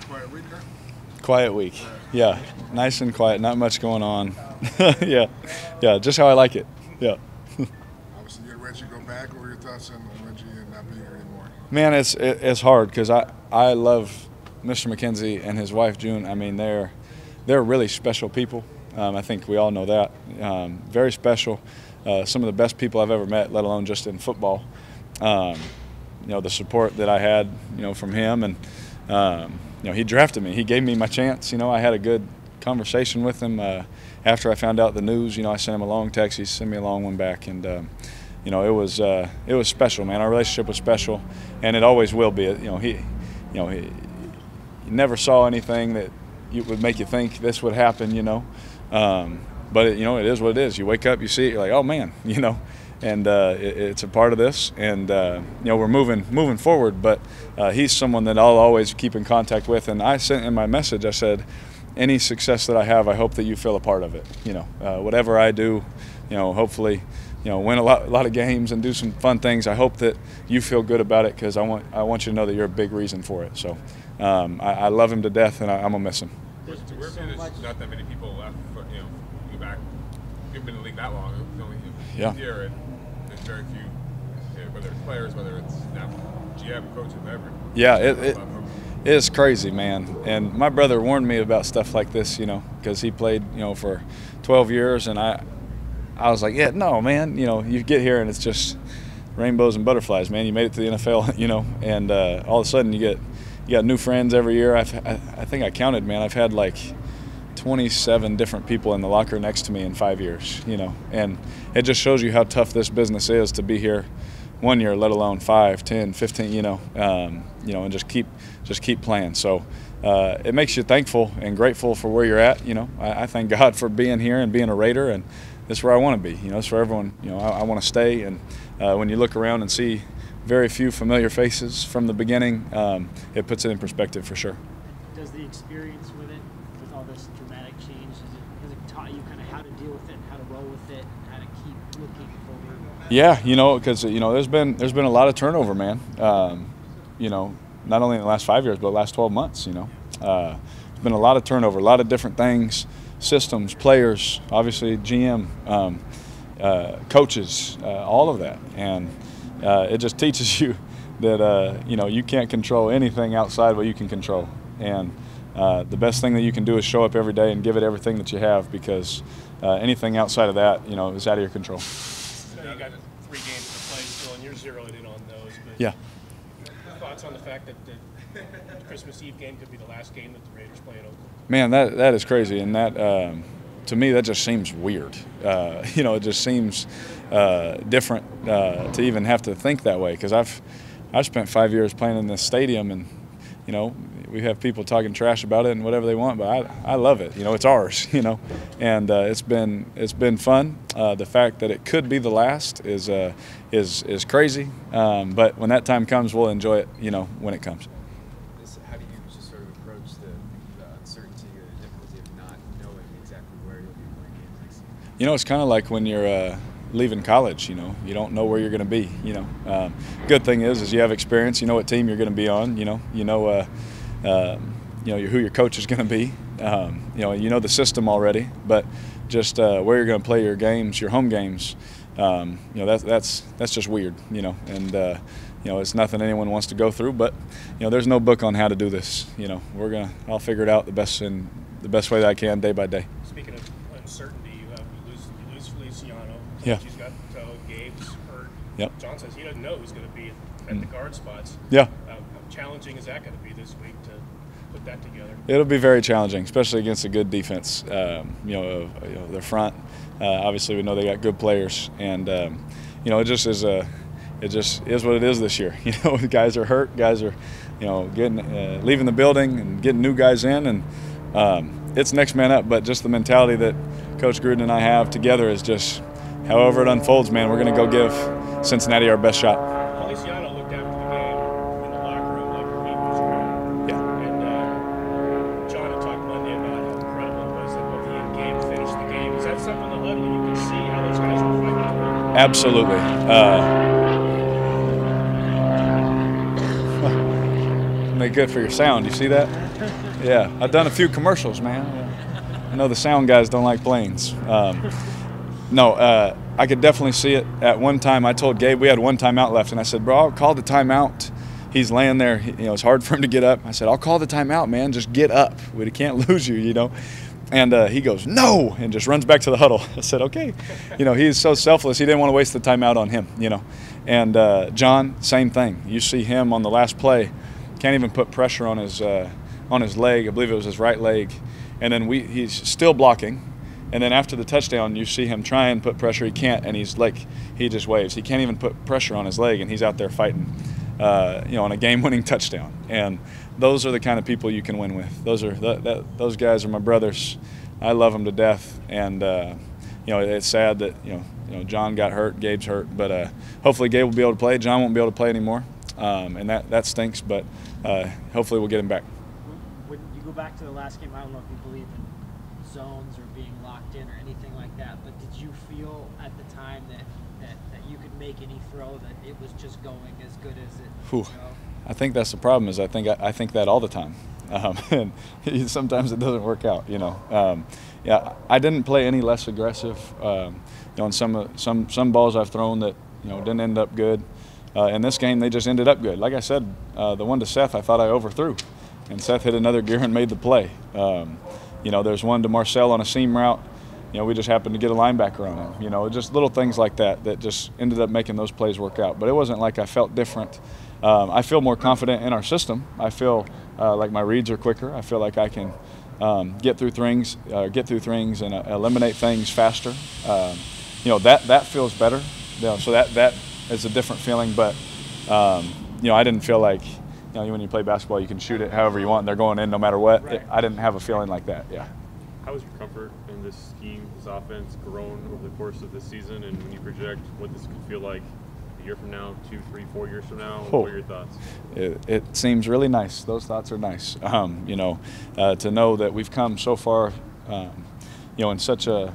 quiet week, huh? Quiet week. Yeah, nice and quiet. Not much going on. Yeah, yeah, just how I like it. Yeah. Obviously, you're Reggie go back. What were your thoughts on Reggie not being here anymore? Man, it's hard because I love Mr. McKenzie and his wife June. I mean, they're really special people. I think we all know that. Very special. Some of the best people I've ever met, let alone just in football. Um, the support that I had, from him, and he drafted me. He gave me my chance. I had a good conversation with him after I found out the news. I sent him a long text. He sent me a long one back, and it was special, man. Our relationship was special, and it always will be. He never saw anything that would make you think this would happen. But it is what it is. You wake up, you see it, you're like, oh man, and it's a part of this, and we're moving forward. But he's someone that I'll always keep in contact with, and I sent in my message. I said, any success that I have, I hope that you feel a part of it. Whatever I do, hopefully, win a lot of games and do some fun things. I hope that you feel good about it because I want you to know that you're a big reason for it. So I love him to death, and I'm gonna miss him. There's not that many people left, but you back. You've been in the league that long. It's only Yeah. year, and there's very few, whether it's players, whether it's now GM, coach, whoever. Yeah, it is crazy, man. And my brother warned me about stuff like this, because he played, for 12 years, and I was like, yeah, no, man. You get here and it's just rainbows and butterflies, man. You made it to the NFL, and all of a sudden you got new friends every year. I think I counted, man. I've had like 27 different people in the locker next to me in 5 years, and it just shows you how tough this business is to be here 1 year, let alone 5, 10, 15, and just keep playing. So it makes you thankful and grateful for where you're at. I thank God for being here and being a Raider, and this is where I want to be. It's for everyone. I want to stay, and when you look around and see very few familiar faces from the beginning, it puts it in perspective for sure. Does the experience with it, with all this dramatic change, has it taught you kind of how to deal with it, how to roll with it, and how to keep looking forward? Yeah, because there's been a lot of turnover, man. Not only in the last 5 years, but the last 12 months. There's been a lot of turnover, a lot of different things, systems, players, obviously GM, coaches, all of that, and it just teaches you that you can't control anything outside what you can control, and the best thing that you can do is show up every day and give it everything that you have, because anything outside of that, is out of your control. You got 3 games to play still, and you're zeroed in on those. But Yeah. thoughts on the fact that the Christmas Eve game could be the last game that the Raiders play in Oakland? Man, that is crazy, and that to me that just seems weird. It just seems different to even have to think that way, because I've spent 5 years playing in this stadium, and we have people talking trash about it and whatever they want, but I love it. It's ours. And it's been fun. The fact that it could be the last is crazy. But when that time comes, we'll enjoy it. When it comes. How do you just sort of approach the uncertainty or the difficulty of not knowing exactly where you'll be playing games next season? It's kind of like when you're leaving college. You don't know where you're going to be. Good thing is you have experience. You know what team you're going to be on. Who your coach is going to be. The system already, but just where you're going to play your games, your home games. That's just weird. And it's nothing anyone wants to go through. But there's no book on how to do this. I'll figure it out the best way that I can, day by day. Speaking of uncertainty, you lose Feliciano. Yeah. He's got Gabe's hurt. Yep. John says he doesn't know who's going to be at the guard spots. Yeah. How challenging is that going to be this week to put that together? It'll be very challenging, especially against a good defense. Their front. Obviously, we know they got good players, and it just is what it is this year. Guys are hurt. Guys are, getting leaving the building and getting new guys in, and it's next man up. But just the mentality that Coach Gruden and I have together is just, however it unfolds, man, we're going to go give Cincinnati our best shot. Feliciano looked after the game in the locker room like your meat was ground. Yeah. And John had talked Monday about how incredible it was that both he and Gabe finished the game. Is that something that literally you can see how those guys were fighting through? Absolutely. make good for your sound. You see that? Yeah, I've done a few commercials, man. I know the sound guys don't like planes. No, I could definitely see it. At one time, I told Gabe we had one timeout left, and I said, bro, I'll call the timeout. He's laying there. It's hard for him to get up. I said, I'll call the timeout, man. Just get up. We can't lose you, And he goes, no, and just runs back to the huddle. I said, okay. He's so selfless. He didn't want to waste the timeout on him, And John, same thing. You see him on the last play, can't even put pressure on his leg. I believe it was his right leg. And then he's still blocking. And then after the touchdown, you see him try and put pressure. He can't, and he just waves. He can't even put pressure on his leg, and he's out there fighting, on a game-winning touchdown. And those are the kind of people you can win with. Those guys are my brothers. I love them to death. And it's sad that John got hurt, Gabe's hurt, but hopefully Gabe will be able to play. John won't be able to play anymore, and that stinks. But hopefully we'll get him back. When you go back to the last game, I don't know if you believe in zones or being locked in or anything like that, but did you feel at the time that you could make any throw, that it was just going as good as it I think that's the problem. Is I think that all the time, and sometimes it doesn't work out. Yeah, I didn't play any less aggressive. On some balls I've thrown that didn't end up good. In this game, they just ended up good. Like I said, the one to Seth, I thought I overthrew, and Seth hit another gear and made the play. There's one to Marcel on a seam route. We just happened to get a linebacker on him. Just little things like that just ended up making those plays work out. But it wasn't like I felt different. I feel more confident in our system. I feel like my reads are quicker. I feel like I can get through things and eliminate things faster. That feels better. So that is a different feeling. But I didn't feel like when you play basketball, you can shoot it however you want, and they're going in no matter what. Right. I didn't have a feeling like that. Yeah. How has your comfort in this scheme, this offense, grown over the course of this season? And when you project what this could feel like a year from now, 2, 3, 4 years from now, what are your thoughts? It seems really nice. Those thoughts are nice. To know that we've come so far, in such a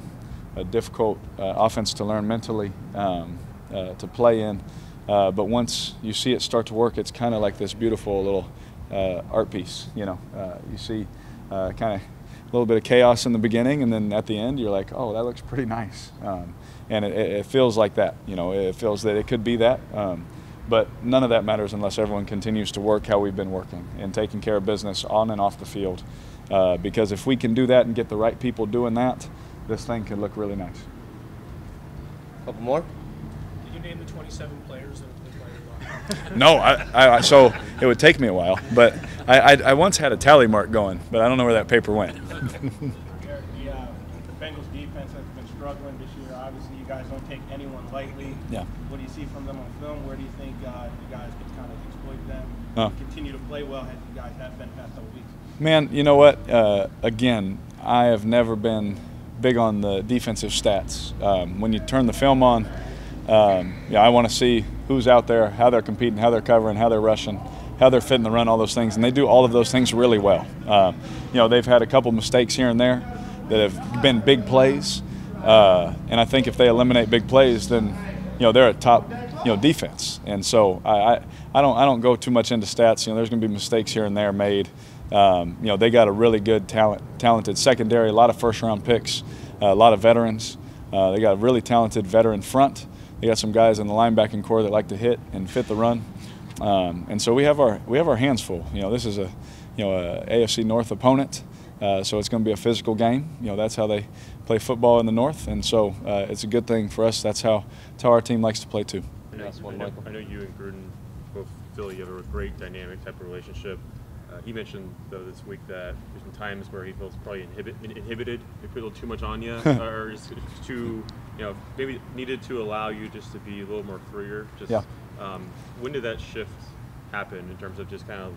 difficult offense to learn mentally, to play in. But once you see it start to work, it's kind of like this beautiful little art piece. You see kind of a little bit of chaos in the beginning, and then at the end you're like, oh, that looks pretty nice. And it feels like that. It feels that it could be that. But none of that matters unless everyone continues to work how we've been working and taking care of business on and off the field. Because if we can do that and get the right people doing that, this thing can look really nice. Couple more? Did you name the 27 players that played? No, so it would take me a while, but I once had a tally mark going, but I don't know where that paper went. The Bengals defense has been struggling this year. Obviously, you guys don't take anyone lightly. Yeah. What do you see from them on film? Where do you think you guys can kind of exploit them? Continue to play well as you guys have been past couple weeks. Man, you know what? Again, I have never been big on the defensive stats. When you turn the film on, I want to see who's out there, how they're competing, how they're covering, how they're rushing, how they're fitting the run, all those things, and they do all of those things really well. They've had a couple mistakes here and there that have been big plays, and I think if they eliminate big plays, then they're a top defense. And so I don't go too much into stats. There's going to be mistakes here and there made. They got a really good talented secondary, a lot of first-round picks, a lot of veterans. They got a really talented veteran front. They got some guys in the linebacking core that like to hit and fit the run, and so we have our hands full. This is a AFC North opponent, so it's going to be a physical game. That's how they play football in the North, and so it's a good thing for us. That's how our team likes to play too. I know you and Gruden both feel you have a great dynamic type of relationship. He mentioned, though, this week that there's been times where he feels probably inhibited, he put a little too much on you, or just too, maybe needed to allow you just to be a little more freer. When did that shift happen in terms of just kind of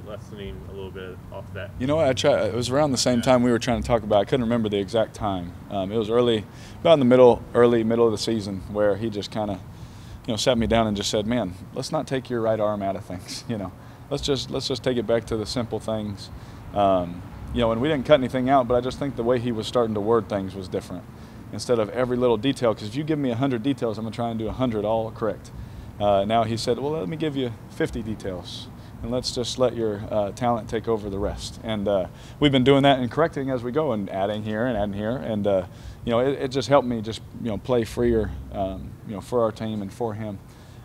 lessening a little bit off that? It was around the same time we were trying to talk about. I couldn't remember the exact time. It was early of the season, where he just kind of, sat me down and just said, "Man, let's not take your right arm out of things. Let's just take it back to the simple things." And we didn't cut anything out, but I just think the way he was starting to word things was different. Instead of every little detail, because if you give me 100 details, I'm going to try and do 100 all correct. Now he said, well, let me give you 50 details. and let's just let your talent take over the rest. And we've been doing that and correcting as we go and adding here and adding here. And, you know, it just helped me just, you know, play freer, you know, for our team and for him.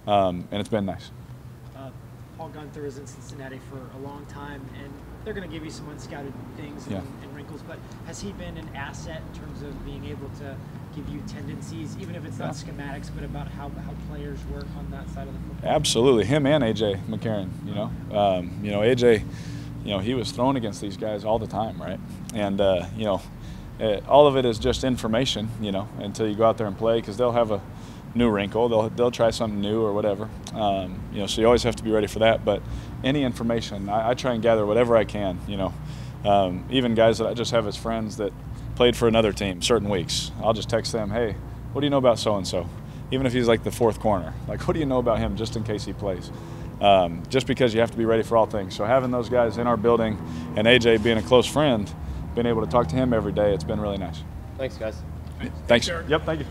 And it's been nice. Paul Gunther is in Cincinnati for a long time, and they're going to give you some unscouted things and wrinkles, but has he been an asset in terms of being able to give you tendencies, even if it's not schematics, but about how players work on that side of the football? Absolutely. Him and A.J. McCarron, you know. A.J., you know, he was thrown against these guys all the time, right? And, you know, all of it is just information, you know, until you go out there and play, because they'll have a new wrinkle. They'll try something new or whatever. You know, so you always have to be ready for that. But any information, I try and gather whatever I can, you know. Even guys that I just have as friends that played for another team certain weeks, I'll just text them, hey, what do you know about so-and-so? Even if he's like the fourth corner. Like, what do you know about him just in case he plays? Just because you have to be ready for all things. So having those guys in our building and AJ being a close friend, being able to talk to him every day, it's been really nice. Thanks, guys. Thanks. Yep, thank you.